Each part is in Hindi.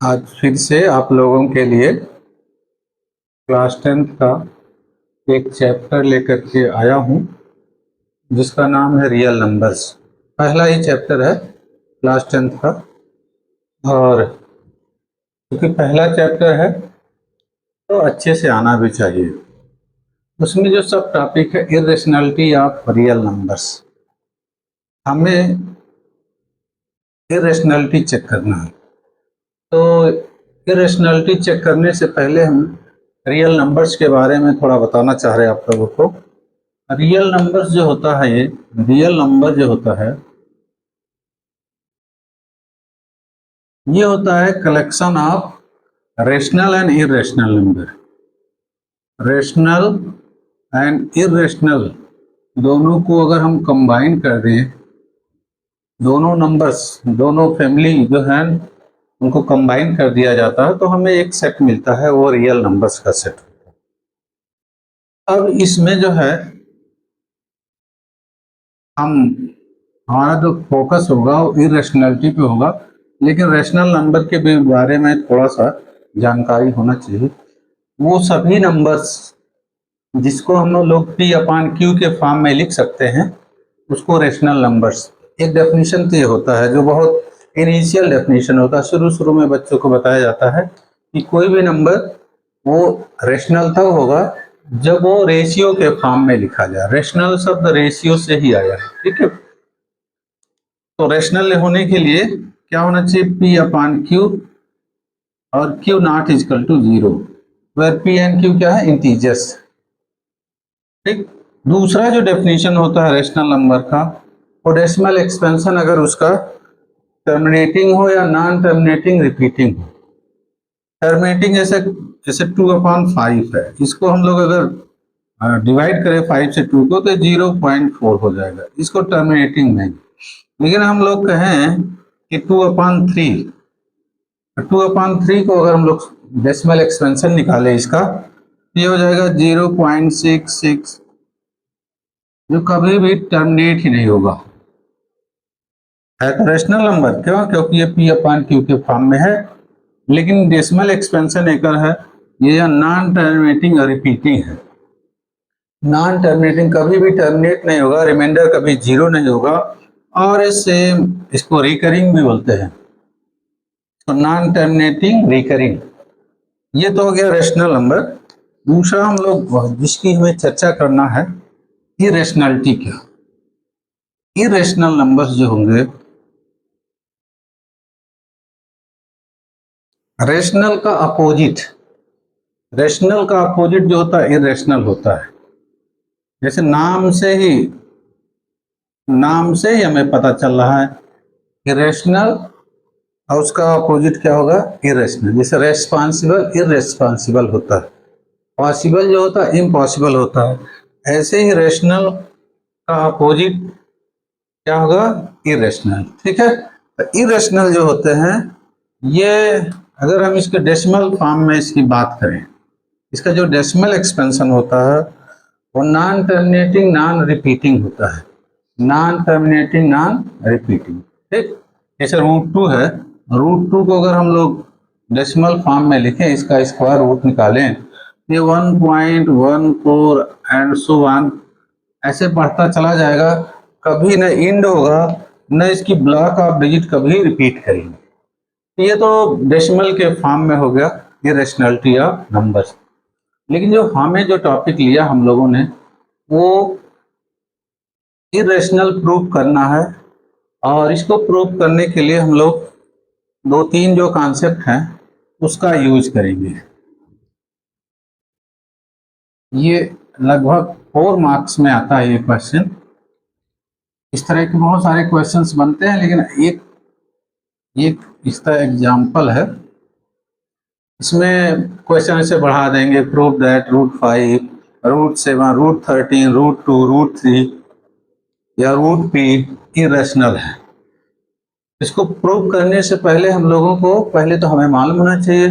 आज फिर से आप लोगों के लिए क्लास 10th का एक चैप्टर लेकर के आया हूँ जिसका नाम है रियल नंबर्स। पहला ही चैप्टर है क्लास 10th का, और क्योंकि पहला चैप्टर है तो अच्छे से आना भी चाहिए। उसमें जो सब टॉपिक है इरेशनलिटी ऑफ रियल नंबर्स, हमें इरेशनलिटी चेक करना है। तो इरेशनलिटी चेक करने से पहले हम रियल नंबर्स के बारे में थोड़ा बताना चाह रहे हैं आप लोगों को। रियल नंबर्स जो होता है, ये रियल नंबर जो होता है ये होता है collection of rational and irrational number. Rational and irrational दोनों को अगर हम कंबाइन कर दें, दोनों नंबर्स, दोनों फैमिली जो है उनको कंबाइन कर दिया जाता है तो हमें एक सेट मिलता है, वो रियल नंबर्स का सेट। अब इसमें जो है हमारा जो फोकस होगा वो इरेशनलिटी पे होगा, लेकिन रेशनल नंबर के भी बारे में थोड़ा सा जानकारी होना चाहिए। वो सभी नंबर्स जिसको हम लोग पी अपान क्यू के फॉर्म में लिख सकते हैं उसको रेशनल नंबर्स। एक डेफिनेशन तो ये होता है जो बहुत इनिशियल डेफिनेशन होता है, शुरू शुरू में बच्चों को बताया जाता है कि कोई भी नंबर वो रेशनल तब होगा जब वो रेशियो के फॉर्म में लिखा जाए। रेशनल शब्द रेशियो से ही आया है, ठीक है। तो रेशनल होने के लिए क्या होना चाहिए, पी अपान क्यू और Q not equal to 0, where P and Q क्या है, इंटीजर्स, ठीक। दूसरा जो डेफिनेशन होता है रेशनल नंबर का, वो डेसिमल एक्सपेंशन अगर उसका टर्मिनेटिंग हो या नॉन टर्मिनेटिंग रिपीटिंग हो। टर्मिनेटिंग जैसे जैसे 2/5 है, इसको हम लोग अगर डिवाइड करें 5 से 2 को तो 0.4 हो जाएगा, इसको टर्मिनेटिंग नहीं। लेकिन हम लोग कहें कि 2/3 को अगर हम लोग डेसिमल एक्सपेंशन निकाले इसका, ये हो जाएगा 0.66, जो कभी भी टर्मिनेट ही नहीं होगा। है तो रेशनल नंबर, क्यों? क्योंकि ये पी अपान क्यू के फॉर्म में है, लेकिन डेसिमल एक्सपेंशन एक है, ये नॉन टर्मिनेटिंग और रिपीटिंग है। नॉन टर्मिनेटिंग कभी भी टर्मिनेट नहीं होगा, रिमाइंडर कभी 0 नहीं होगा, और इससे इसको रिकरिंग भी बोलते हैं। तो नॉन टर्मिनेटिंग रिकरिंग, ये तो हो गया रेशनल नंबर। दूसरा हम लोग जिसकी हमें चर्चा करना है, इरेशनलिटी क्या। इरेशनल नंबर्स जो होंगे, रेशनल का अपोजिट, रेशनल का अपोजिट जो होता है इरेशनल होता है। जैसे नाम से ही हमें पता चल रहा है इरेशनल, और उसका अपोजिट क्या होगा, इरेशनल। जैसे रेस्पॉन्सिबल इरेस्पॉन्सिबल होता है, पॉसिबल जो होता है इम्पॉसिबल होता है, ऐसे ही रेशनल का अपोजिट क्या होगा, इरेशनल, ठीक है। तो इरेशनल जो होते हैं, ये अगर हम इसके डेसिमल फॉर्म में इसकी बात करें, इसका जो डेसिमल एक्सपेंशन होता है वो नॉन टर्मिनेटिंग नॉन रिपीटिंग होता है। नॉन टर्मिनेटिंग नॉन रिपीटिंग, ठीक। जैसे √2 है, √2 को अगर हम लोग डेसिमल फॉर्म में लिखें, इसका स्क्वायर रूट निकालें, ये 1.14 एंड सो ऑन ऐसे बढ़ता चला जाएगा, कभी न इंड होगा, न इसकी ब्लॉक ऑफ डिजिट कभी रिपीट करेंगे। ये तो डेसिमल के फॉर्म में हो गया इरेशनलिटी ऑफ नंबर्स। लेकिन जो हमें जो टॉपिक लिया हम लोगों ने, वो इरेशनल प्रूव करना है, और इसको प्रूव करने के लिए हम लोग 2-3 जो कॉन्सेप्ट हैं उसका यूज करेंगे। ये लगभग 4 मार्क्स में आता है ये क्वेश्चन। इस तरह के बहुत सारे क्वेश्चंस बनते हैं, लेकिन एक इसका एग्जाम्पल है। इसमें क्वेश्चन ऐसे बढ़ा देंगे, प्रूव दैट √5, √7, √13, √2, √3 या √p इरेशनल है। इसको प्रूव करने से पहले हम लोगों को पहले तो हमें मालूम होना चाहिए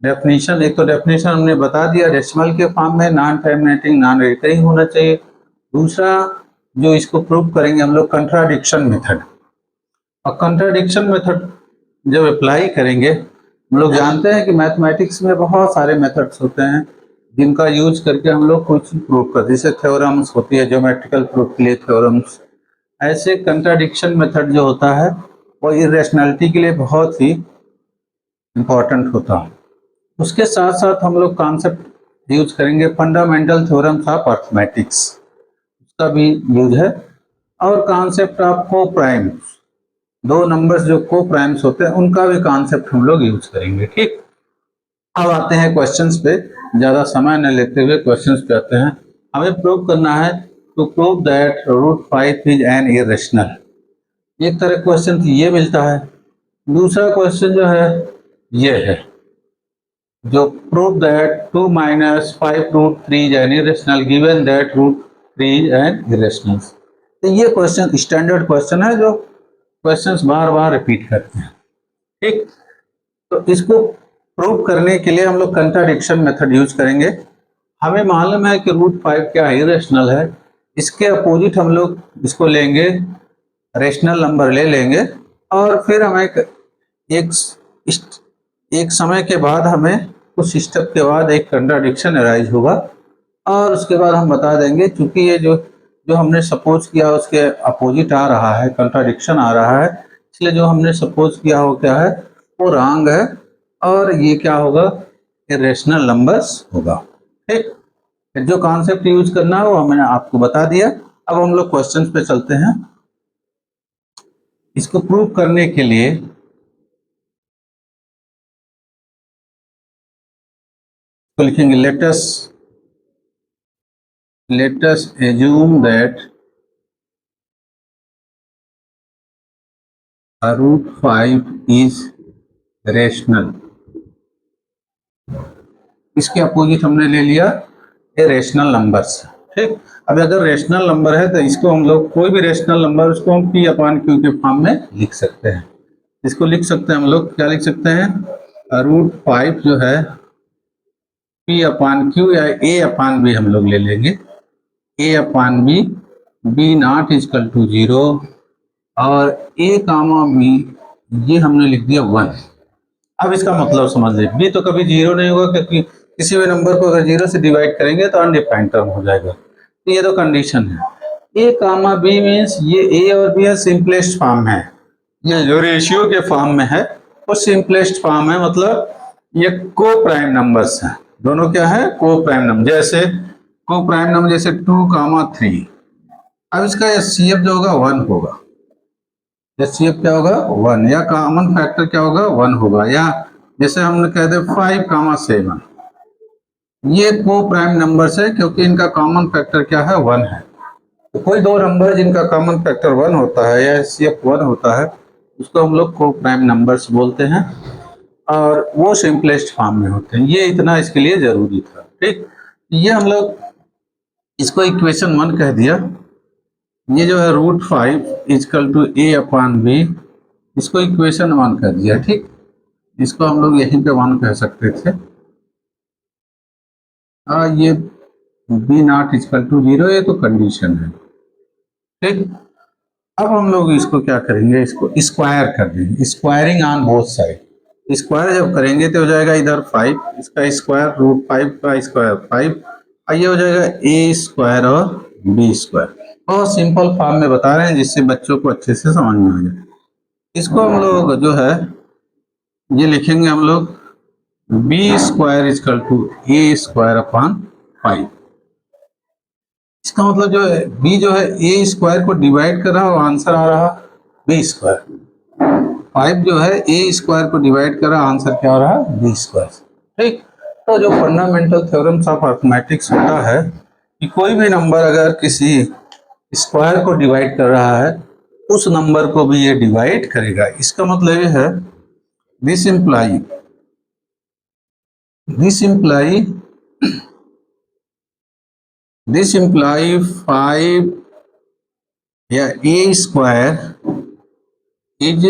डेफिनेशन। एक तो डेफिनेशन हमने बता दिया, डेसिमल के फॉर्म में नॉन टर्मिनेटिंग नॉन रिकरिंग होना चाहिए। दूसरा जो इसको प्रूव करेंगे हम लोग, कंट्राडिक्शन मेथड। और कंट्राडिक्शन मेथड जब अप्लाई करेंगे हम लोग जानते हैं कि मैथमेटिक्स में बहुत सारे मेथड्स होते हैं जिनका यूज करके हम लोग कुछ प्रूव करते हैं, जैसे थ्योरम्स होती है, ज्योमेट्रिकल प्रूफ के लिए थ्योरम्स। ऐसे कंट्राडिक्शन मेथड जो होता है वो इरेशनैलिटी के लिए बहुत ही इम्पोर्टेंट होता है। उसके साथ साथ हम लोग कॉन्सेप्ट यूज करेंगे फंडामेंटल थ्योरम्स ऑफ अर्थमेटिक्स, उसका भी यूज है, और कॉन्सेप्ट ऑफ को प्राइम्स, दो नंबर्स जो को प्राइम्स होते हैं उनका भी कॉन्सेप्ट हम लोग यूज करेंगे। ठीक, अब आते हैं क्वेश्चंस पे, ज़्यादा समय न लेते हुए क्वेश्चंस पे आते हैं। हमें प्रूव करना है to prove that root 5 is an irrational. एक तरह क्वेश्चन ये मिलता है, दूसरा क्वेश्चन जो है ये है जो prove that 2 minus 5 root 3 is an irrational given that root 3 is an irrational. तो ये क्वेश्चन स्टैंडर्ड क्वेश्चन है जो क्वेश्चंस बार बार रिपीट करते हैं। ठीक, तो इसको प्रूव करने के लिए हम लोग कंट्राडिक्शन मेथड यूज करेंगे। हमें मालूम है कि रूट 5 क्या इरेशनल है, इसके अपोजिट हम लोग इसको लेंगे, रेशनल नंबर ले लेंगे, और फिर हमें एक एक समय के बाद हमें कुछ स्टेप के बाद एक कंट्राडिक्शन अराइज होगा, और उसके बाद हम बता देंगे क्योंकि ये जो जो हमने सपोज किया उसके अपोजिट आ रहा है, कंट्राडिक्शन आ रहा है, इसलिए जो हमने सपोज किया हो क्या है वो रॉन्ग है, और ये क्या होगा, इरेशनल नंबर्स होगा। ठीक, जो कॉन्सेप्ट यूज करना है वो मैंने आपको बता दिया। अब हम लोग क्वेश्चंस पे चलते हैं। इसको प्रूव करने के लिए तो लिखेंगे let us assume that a root 5 is rational। इसके अपोजिट हमने ले लिया ये रेशनल नंबर्स। ठीक, अब अगर रेशनल नंबर है तो इसको हम लोग कोई भी रेशनल नंबर उसको हम पी अपान क्यू के फॉर्म में लिख सकते हैं। इसको लिख सकते हैं हम लोग, क्या लिख सकते हैं, रूट 5 जो है पी अपान क्यू या ए अपान बी हम लोग ले लेंगे, A upon B, B not equal to 0, और ए कामा बी ये हमने लिख दिया 1। अब इसका मतलब समझ लीजिए, बी तो कभी 0 नहीं होगा क्योंकि किसी भी नंबर को अगर 0 से डिवाइड करेंगे तो अनडिफाइंड टर्म हो जाएगा, तो ये तो कंडीशन है। ए कामा बी मीन्स ये ए और बी सिंपलेस्ट फॉर्म है, ये जो रेशियो के फॉर्म में है वो सिंपलेस्ट फॉर्म है, मतलब ये को प्राइम नंबर्स हैं, दोनों क्या है, को प्राइम नंबर। जैसे को प्राइम नंबर जैसे 2 कामा 3, अब इसका एचसीएफ जो होगा 1 होगा, एचसीएफ क्या होगा 1, या कॉमन फैक्टर क्या होगा 1 होगा, या जैसे हमने कह दे 5 कामा 7, ये को प्राइम नंबर्स है क्योंकि इनका कॉमन फैक्टर क्या है 1 है। तो कोई दो नंबर जिनका कॉमन फैक्टर 1 होता है या एचसीएफ 1 होता है उसको हम लोग को प्राइम नंबर्स बोलते हैं, और वो सिंपलेस्ट फॉर्म में होते हैं। ये इतना इसके लिए जरूरी था। ठीक, ये हम लोग इसको इक्वेशन 1 कह दिया। ये जो है root 5 equal to A upon B, इसको इक्वेशन 1 कह दिया। ठीक, इसको हम लोग यहीं पे 1 कह सकते थे। ये बी नॉट इजकल टू 0 ये तो कंडीशन है। ठीक, अब हम लोग इसको क्या करेंगे, इसको स्क्वायर कर देंगे, squaring on both side. Square जब करेंगे तो हो जाएगा इधर 5, इसका स्क्वायर रूट 5 का स्क्वायर 5, और ये हो जाएगा ए स्क्वायर और बी स्क्वायर। बहुत सिंपल फॉर्म में बता रहे हैं जिससे बच्चों को अच्छे से समझ में आ जाए। इसको हम लोग जो है ये लिखेंगे हम लोग B square equal to A square upon 5। इसका मतलब जो है बी जो है ए स्क्वायर को डिवाइड कर रहा और आंसर आ रहा बी स्क्वायर, 5 जो है ए स्क्वायर को डिवाइड कर रहा आंसर क्या आ रहा बी स्क्वायर। ठीक, तो जो फंडामेंटल थ्योरम्स ऑफ अर्थमेटिक्स होता है कि कोई भी नंबर अगर किसी स्क्वायर को डिवाइड कर रहा है उस नंबर को भी ये डिवाइड करेगा। इसका मतलब ये है दिस इम्प्लाई दिस इम्प्लाई 5 या ए स्क्वायर इज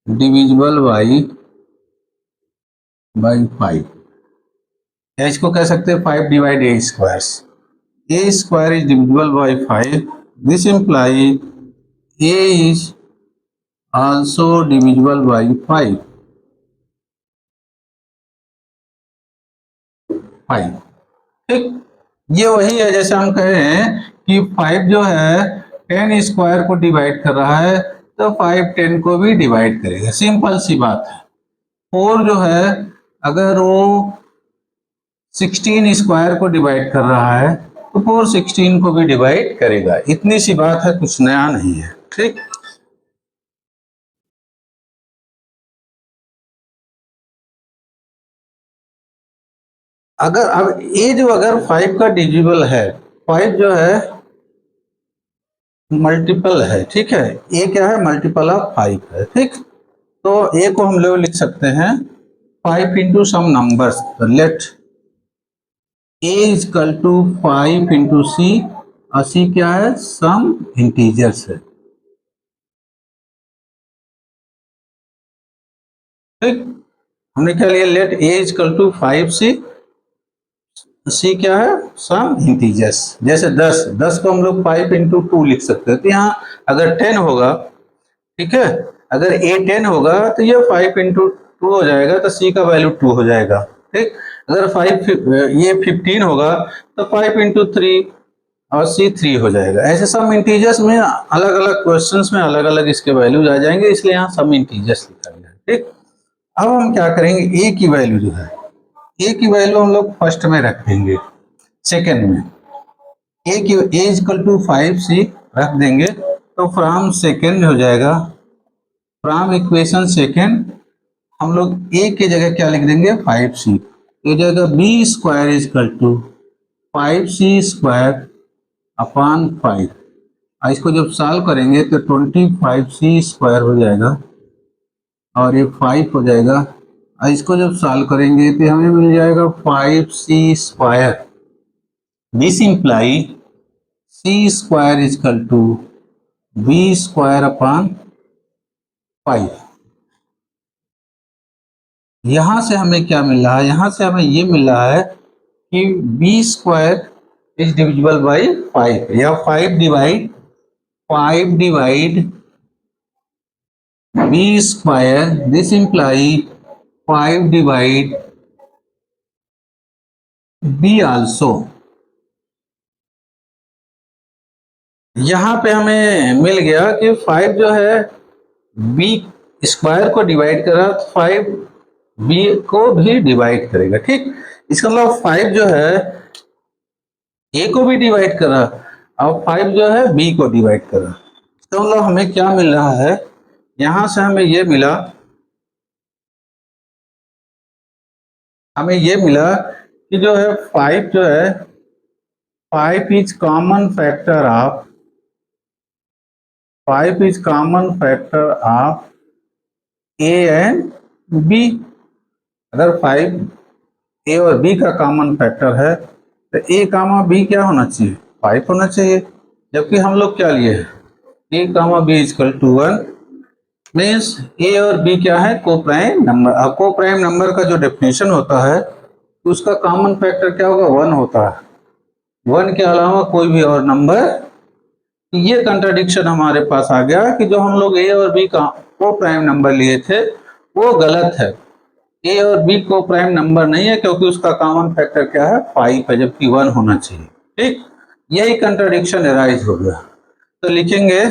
डिविजिबल बाई 5, या इसको कह सकते हैं 5 divide A square. A square is divisible by 5, this imply A is also divisible by 5। 5। ठीक, ये वही है जैसे हम कह रहे हैं कि 5 जो है 10 स्क्वायर को डिवाइड कर रहा है, तो 5 10 को भी डिवाइड करेगा, सिंपल सी बात है। 4 जो है अगर वो 16 स्क्वायर को डिवाइड कर रहा है तो 4 16 को भी डिवाइड करेगा, इतनी सी बात है, कुछ नया नहीं है। ठीक, अगर अब ये जो अगर 5 का डिविजिबल है, 5 जो है मल्टीपल है, ठीक है, ए क्या है, मल्टीपल ऑफ 5 है। ठीक, तो ए को हम लोग लिख सकते हैं 5 into some numbers, let A equal to 5 into C, और सी क्या है, सम इंटीजर्स है। ठीक, हमने क्या लिया, लेट ए इजकल टू 5 सी क्या है, सम इंटीजर्स। जैसे 10 को हम लोग 5 इंटू 2 लिख सकते हैं, तो यहाँ अगर 10 होगा, ठीक है, अगर ए 10 होगा तो ये 5 इंटू 2 हो जाएगा, तो सी का वैल्यू 2 हो जाएगा। ठीक, अगर 5 ये 15 होगा तो 5 इंटू 3 और सी 3 हो जाएगा। ऐसे सम इंटीजर्स में अलग अलग क्वेश्चंस में अलग अलग इसके वैल्यूज आ जाएंगे, इसलिए यहाँ सम इंटीजर्स लिखा गया है। ठीक, अब हम क्या करेंगे, ए की वैल्यू जो है, ए की वैल्यू हम लोग फर्स्ट में रख देंगे, सेकेंड में ए की ए इक्वल टू 5 सी रख देंगे, तो फ्रॉम सेकेंड हो जाएगा, फ्रॉम इक्वेशन सेकेंड हम लोग ए की जगह क्या लिख देंगे, 5c, तो जाएगा B square equal to 5c square upon 5। और इसको जब सॉल्व करेंगे तो 25c स्क्वायर हो जाएगा और ये 5 हो जाएगा, और इसको जब सॉल्व करेंगे तो हमें मिल जाएगा 5c square. This implies c square equal to b square upon 5। यहां से हमें क्या मिल रहा है, यहां से हमें ये मिल रहा है कि b square is divisible by 5, या 5 divide b square, this imply 5 divide b also. यहाँ पे हमें मिल गया कि 5 जो है b स्क्वायर को डिवाइड कर रहा है, तो 5 b को भी डिवाइड करेगा। ठीक, इसका मतलब 5 जो है a को भी डिवाइड कर रहा है और 5 जो है b को डिवाइड कर रहा है। तो मतलब हमें क्या मिल रहा है, यहां से हमें ये मिला, हमें ये मिला कि जो है 5 जो है 5 is common factor of 5 is common factor of A and B. अगर 5 ए और बी का कॉमन फैक्टर है तो ए कामा बी क्या होना चाहिए, 5 होना चाहिए। जबकि हम लोग क्या लिए, ए कामा बी इक्वल टू 1, मीन्स ए और बी क्या है, को प्राइम नंबर। अब को प्राइम नंबर का जो डेफिनेशन होता है तो उसका कॉमन फैक्टर क्या होगा, 1 होता है, 1 के अलावा कोई भी और नंबर। ये कंट्राडिक्शन हमारे पास आ गया कि जो हम लोग ए और बी का को प्राइम नंबर लिए थे वो गलत है। ए और बी को प्राइम नंबर नहीं है क्योंकि उसका कॉमन फैक्टर क्या है, 5 है, जबकि 1 होना चाहिए। ठीक, यही कंट्राडिक्शन अराइज हो गया। तो लिखेंगे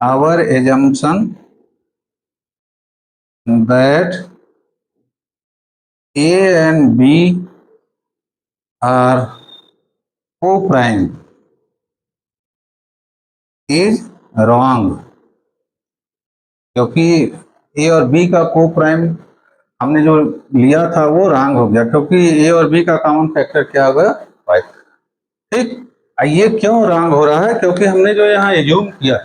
our assumption that A and B are coprime is wrong, क्योंकि ए और बी का को प्राइम हमने जो लिया था वो रॉन्ग हो गया, क्योंकि ए और बी का कॉमन फैक्टर क्या होगा, 5। ठीक, ये क्यों रॉन्ग हो रहा है, क्योंकि हमने जो यहाँ एज्यूम किया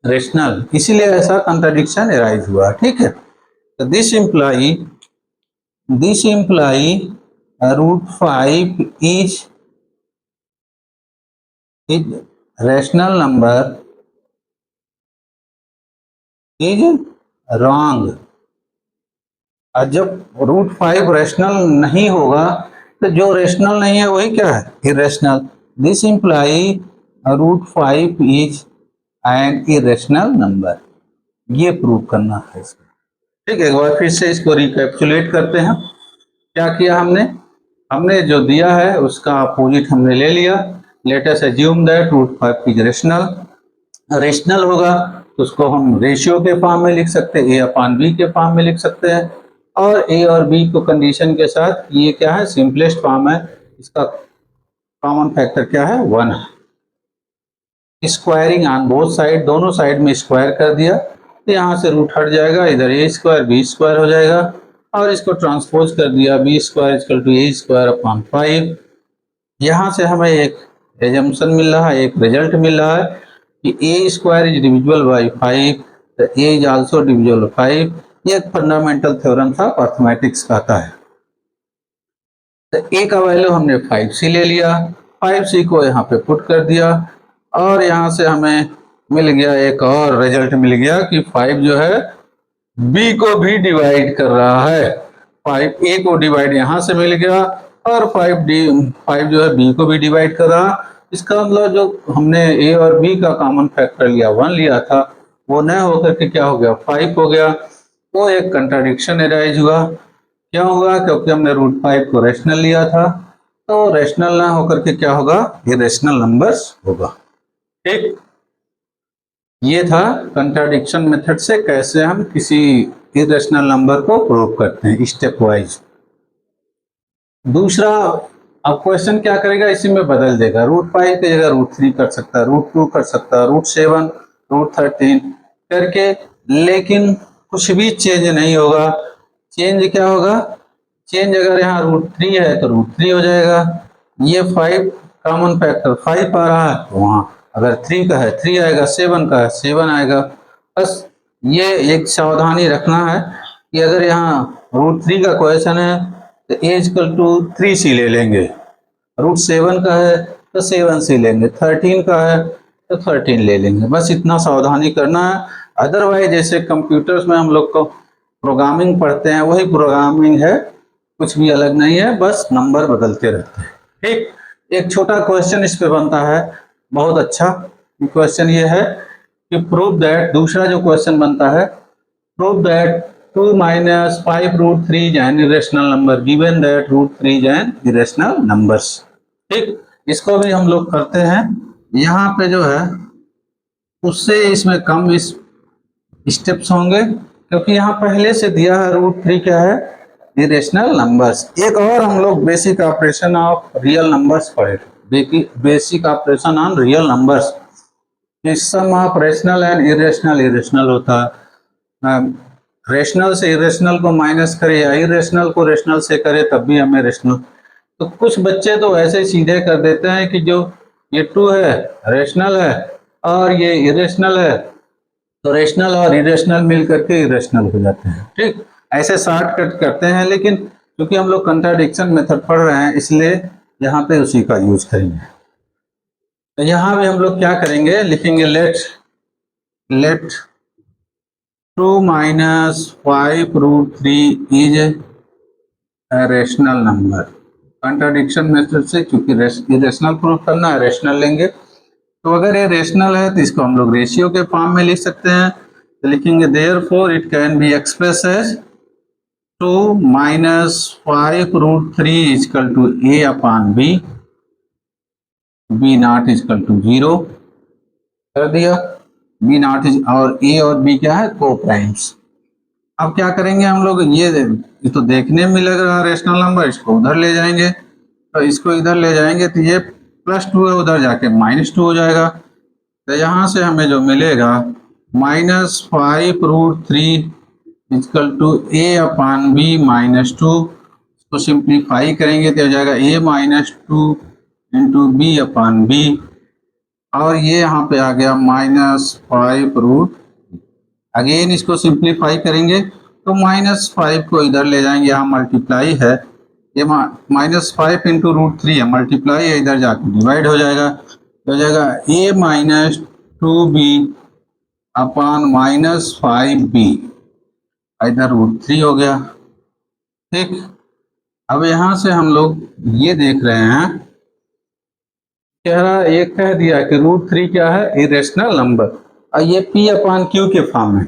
रेशनल, इसीलिए ऐसा कंट्राडिक्शन अराइज हुआ। ठीक है, तो this imply √5 is rational number is wrong. और जब √5 रेशनल नहीं होगा तो जो रेशनल नहीं है वही क्या है, irrational. This imply √5 is an irrational number, ये प्रूव करना है इसमें। ठीक है, एक बार फिर से इसको रिकैप्चुलेट करते हैं। क्या किया हमने, हमने जो दिया है उसका अपोजिट हमने ले लिया। Let us assume that root 5 is rational. Rational होगा तो उसको हम रेशियो के फॉर्म में लिख सकते हैं, ए अपान बी के फॉर्म में लिख सकते हैं। और ए और बी को कंडीशन के साथ, ये क्या है, सिंपलेस्ट फॉर्म है, इसका कॉमन फैक्टर क्या है, 1 है। स्क्वायरिंग ऑन बोथ साइड, दोनों साइड में स्क्वायर कर दिया तो यहाँ से रूट हट जाएगा, इधर ए स्क्वायर बी स्क्वायर हो जाएगा। और इसको ट्रांसपोज कर दिया, B square equal to A square upon 5। यहाँ से हमें एक एजम्पशन मिल रहा है, एक रिजल्ट मिल रहा है कि ए स्क्वायर इज डिविजिबल बाई 5, तो ए इज आल्सो डिविजिबल 5। ये एक फंडामेंटल थ्योरम था, मैथमेटिक्स का आता है। तो ए का वैल्यू हमने 5c ले लिया, 5c को यहाँ पे पुट कर दिया और यहाँ से हमें मिल गया, एक और रिजल्ट मिल गया कि 5 जो है बी को भी डिवाइड कर रहा है। 5 ए को डिवाइड यहाँ से मिल गया और 5 जो है बी को भी डिवाइड कर रहा। इसका मतलब जो हमने ए और बी का कॉमन फैक्टर लिया 1 लिया था, वो न होकर के क्या हो गया, 5 हो गया। वो एक कंट्राडिक्शन एराइज हुआ। क्यों हुआ, क्योंकि हमने रूट 5 को रेशनल लिया था, तो रेशनल ना होकर के क्या होगा, इरेशनल नंबर्स होगा। ठीक, ये था कंट्राडिक्शन मेथड से कैसे हम किसी इरेशनल नंबर को प्रूव करते हैं स्टेप वाइज। दूसरा, अब क्वेश्चन क्या करेगा, इसी में बदल देगा, रूट 5 की जगह रूट 3 कर सकता है, रूट 2 कर सकता है, रूट 7, रूट 13 करके, लेकिन कुछ भी चेंज नहीं होगा। चेंज क्या होगा, चेंज अगर यहाँ रूट 3 है तो रूट 3 हो जाएगा। ये 5 कॉमन फैक्टर 5 आ रहा है तो वहाँ अगर 3 का है 3 आएगा, 7 का है 7 आएगा। बस ये एक सावधानी रखना है कि अगर यहाँ रूट 3 का क्वेश्चन है तो ए इक्वल टू 3c ले लेंगे, रूट 7 का है तो 7c लेंगे, 13 का है तो 13 ले लेंगे। बस इतना सावधानी करना है। अदरवाइज जैसे कंप्यूटर्स में हम लोग को प्रोग्रामिंग पढ़ते हैं वही प्रोग्रामिंग है, कुछ भी अलग नहीं है, बस नंबर बदलते रहते हैं। ठीक, एक छोटा क्वेश्चन इस पे बनता है, बहुत अच्छा क्वेश्चन ये है कि प्रूव दैट, दूसरा जो क्वेश्चन बनता है, prove that 2 minus 5 root 3 is an irrational number given that root 3 is an irrational numbers. ठीक, इसको भी हम लोग करते हैं। यहाँ पे जो है उससे इसमें कम इस स्टेप्स होंगे, क्योंकि यहाँ पहले से दिया है रूट 3 क्या है, इरेशनल नंबर्स। एक और हम लोग basic operation of real numbers पढ़े, basic operation on real numbers. Sum of rational and irrational, irrational होता है, रेशनल से इरेशनल को माइनस करे या इरेशनल को रेशनल से करे तब भी हमें रेशनल। तो कुछ बच्चे तो ऐसे सीधे कर देते हैं कि जो ये 2 है रेशनल है और ये इरेशनल है, तो रेशनल और इरेशनल मिल करके इरेशनल हो जाते हैं। ठीक, ऐसे शॉर्टकट करते हैं, लेकिन क्योंकि हम लोग कंट्राडिक्शन मेथड पढ़ रहे हैं इसलिए यहाँ पे उसी का यूज करेंगे। तो यहाँ भी हम लोग क्या करेंगे, लिखेंगे let 2 minus 5 root 3 is rational number. Contradiction method से, क्योंकि इरेशनल प्रूव करना है, रेशनल लेंगे। तो अगर ये रेशनल है तो इसको हम लोग रेशियो के फॉर्म में लिख सकते हैं, तो लिखेंगे therefore it can be express as 2 minus 5 root 3 equal to A upon B, B not equal to 0 कर दिया। बी नॉट इज, और ए और बी क्या है, को प्राइम्स। अब क्या करेंगे हम लोग, ये तो देखने में लग रहा है रेशनल नंबर, इसको उधर ले जाएंगे, तो इसको इधर ले जाएंगे तो ये +2 है, उधर जाके -2 हो जाएगा। तो यहाँ से हमें जो मिलेगा -5 root 3 equal to A upon B -2, इसको सिंप्लीफाई करेंगे तो हो जाएगा a -2 into B upon B, और ये यहाँ पे आ गया -5 रूट। अगेन इसको सिंप्लीफाई करेंगे तो -5 को इधर ले जाएंगे, यहाँ मल्टीप्लाई है, ये -5 इंटू रूट 3 है, मल्टीप्लाई है, इधर जाके डिवाइड हो जाएगा, हो जाएगा a -2b अपान -5b, इधर रूट 3 हो गया। ठीक, अब यहाँ से हम लोग ये देख रहे हैं, कह रहा एक कह दिया कि रूट 3 क्या है, इरेशनल नंबर। और ये पी अपान क्यू के फॉर्म में।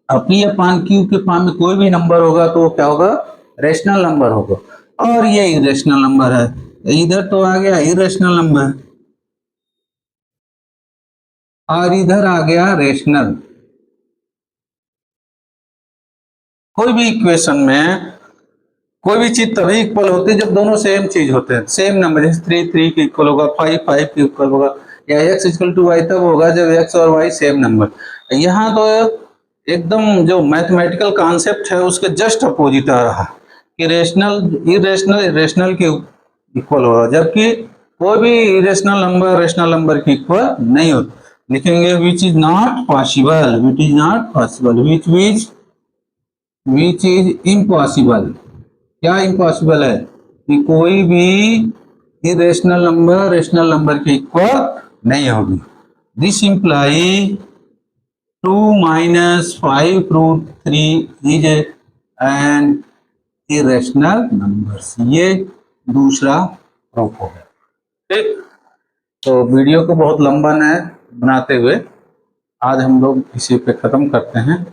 अब पी अपान क्यू के फॉर्म में कोई भी नंबर होगा तो वो क्या होगा, रेशनल नंबर होगा। और ये इरेशनल नंबर है, इधर तो आ गया इरेशनल नंबर और इधर आ गया रेशनल। कोई भी इक्वेशन में कोई भी चीज तभी इक्वल होती है जब दोनों सेम चीज होते हैं, सेम नंबर, जैसे 3 3 के इक्वल होगा, 5 5 के इक्वल होगा, या x इक्वल टू वाई तब होगा जब x और y सेम नंबर। यहाँ तो एकदम जो मैथमेटिकल कॉन्सेप्ट है उसके जस्ट अपोजिट आ रहा कि रेशनल इरेशनल रेशनल के इक्वल होगा, जबकि कोई भी इरेशनल नंबर रेशनल नंबर के इक्वल नहीं होता। लिखेंगे which is not possible, which is not possible, which is impossible. क्या इम्पॉसिबल है कि कोई भी इरेशनल नंबर रेशनल नंबर के इक्वल नहीं होगी। This imply 2 - 5√3 is an irrational number. ये दूसरा प्रूफ हो गया। ठीक, तो वीडियो को बहुत लंबा न बनाते हुए आज हम लोग इसी पे खत्म करते हैं।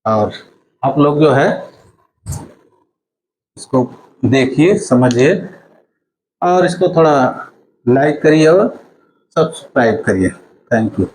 और आप लोग जो है इसको देखिए, समझिए और इसको थोड़ा लाइक करिए और सब्सक्राइब करिए। Thank you.